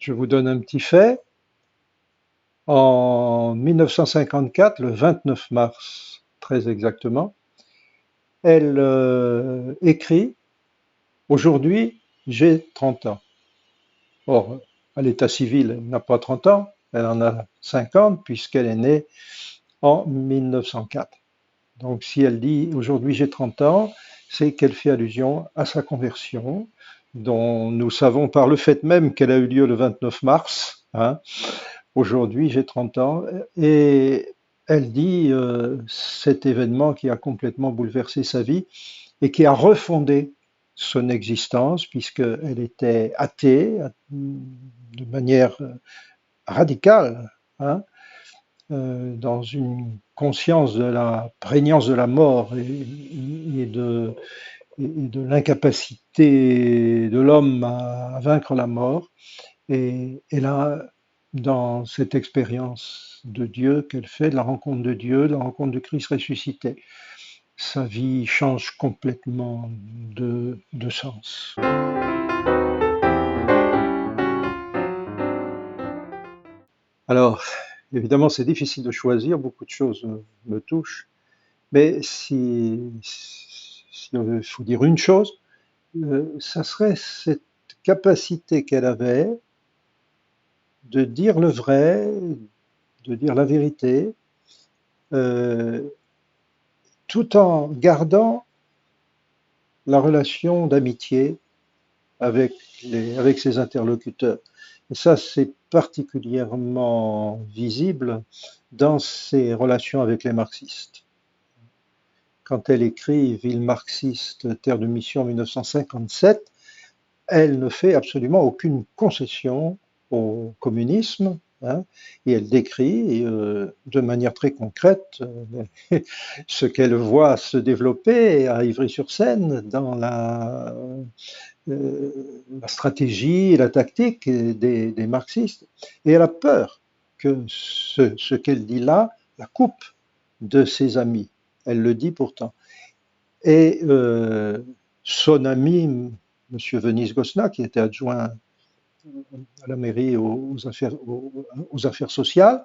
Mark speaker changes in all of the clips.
Speaker 1: Je vous donne un petit fait. En 1954, le 29 mars, très exactement, elle écrit «Aujourd'hui, j'ai 30 ans». Or, à l'état civil, elle n'a pas 30 ans, elle en a 50 puisqu'elle est née en 1904. Donc si elle dit «Aujourd'hui, j'ai 30 ans», c'est qu'elle fait allusion à sa conversion, dont nous savons par le fait même qu'elle a eu lieu le 29 mars, hein. Aujourd'hui, j'ai 30 ans, et elle dit cet événement qui a complètement bouleversé sa vie et qui a refondé son existence, puisqu'elle était athée de manière radicale, hein, dans une conscience de la prégnance de la mort et de l'incapacité de l'homme à vaincre la mort. Et là, dans cette expérience de Dieu qu'elle fait, de la rencontre de Dieu, de la rencontre de Christ ressuscité, sa vie change complètement de sens. Alors, évidemment, c'est difficile de choisir, beaucoup de choses me touchent, mais si il faut dire une chose, ça serait cette capacité qu'elle avait de dire le vrai, de dire la vérité, euh, tout en gardant la relation d'amitié avec ses interlocuteurs. Et ça, c'est particulièrement visible dans ses relations avec les marxistes. Quand elle écrit Ville marxiste, terre de mission en 1957, elle ne fait absolument aucune concession au communisme, hein, et elle décrit de manière très concrète ce qu'elle voit se développer à Ivry-sur-Seine dans la stratégie et la tactique des marxistes. Et elle a peur que ce qu'elle dit là la coupe de ses amis. Elle le dit pourtant. Et son ami, M. Venise-Gosselin, qui était adjoint à la mairie aux affaires sociales,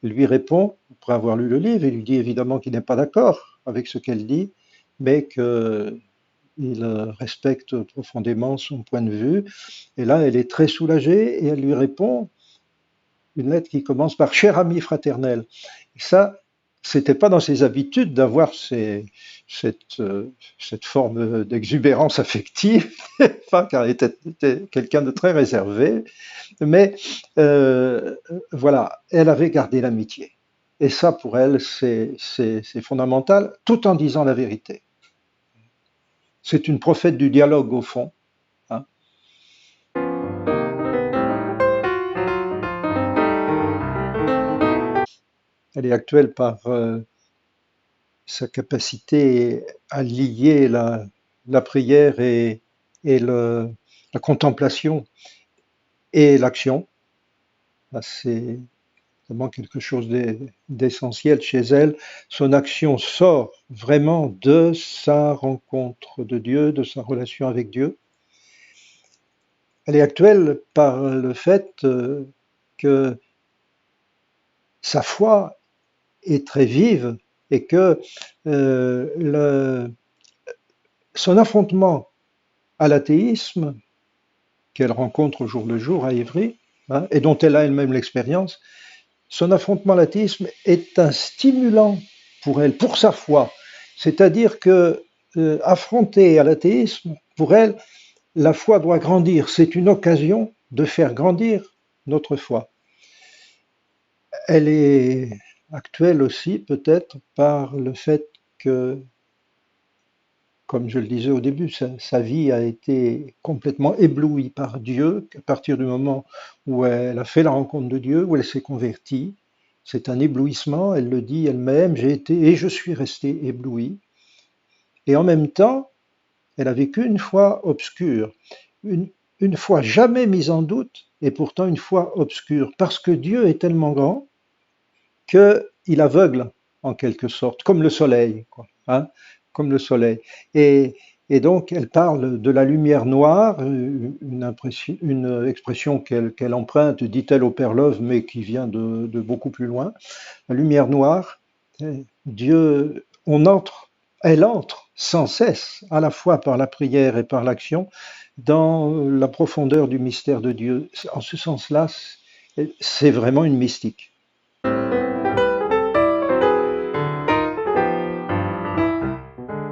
Speaker 1: lui répond, après avoir lu le livre, il lui dit évidemment qu'il n'est pas d'accord avec ce qu'elle dit, mais qu'il respecte profondément son point de vue. Et là, elle est très soulagée et elle lui répond une lettre qui commence par «Cher ami fraternel». Et ça, c'était pas dans ses habitudes d'avoir cette forme d'exubérance affective, enfin, car elle était quelqu'un de très réservé, mais voilà, elle avait gardé l'amitié. Et ça, pour elle, c'est fondamental, tout en disant la vérité. C'est une prophète du dialogue, au fond, hein. Elle est actuelle par sa capacité à lier la prière et la contemplation et l'action. C'est vraiment quelque chose d'essentiel chez elle. Son action sort vraiment de sa rencontre de Dieu, de sa relation avec Dieu. Elle est actuelle par le fait que sa foi est très vive et que son affrontement à l'athéisme qu'elle rencontre au jour le jour à Ivry, hein, et dont elle a elle-même l'expérience, son affrontement à l'athéisme est un stimulant pour elle, pour sa foi. C'est-à-dire que affronter à l'athéisme, pour elle, la foi doit grandir. C'est une occasion de faire grandir notre foi. Elle est actuelle aussi peut-être par le fait que, comme je le disais au début, sa vie a été complètement éblouie par Dieu à partir du moment où elle a fait la rencontre de Dieu, où elle s'est convertie. C'est un éblouissement, elle le dit elle-même, j'ai été et je suis restée éblouie. Et en même temps, elle a vécu une foi obscure, une foi jamais mise en doute, et pourtant une foi obscure, parce que Dieu est tellement grand qu'il aveugle en quelque sorte, comme le soleil, quoi, hein, comme le soleil. Et Et donc, elle parle de la lumière noire, une expression qu'elle emprunte, dit-elle au Père Love, mais qui vient de beaucoup plus loin. La lumière noire, Dieu, elle entre sans cesse, à la fois par la prière et par l'action, dans la profondeur du mystère de Dieu. En ce sens-là, c'est vraiment une mystique.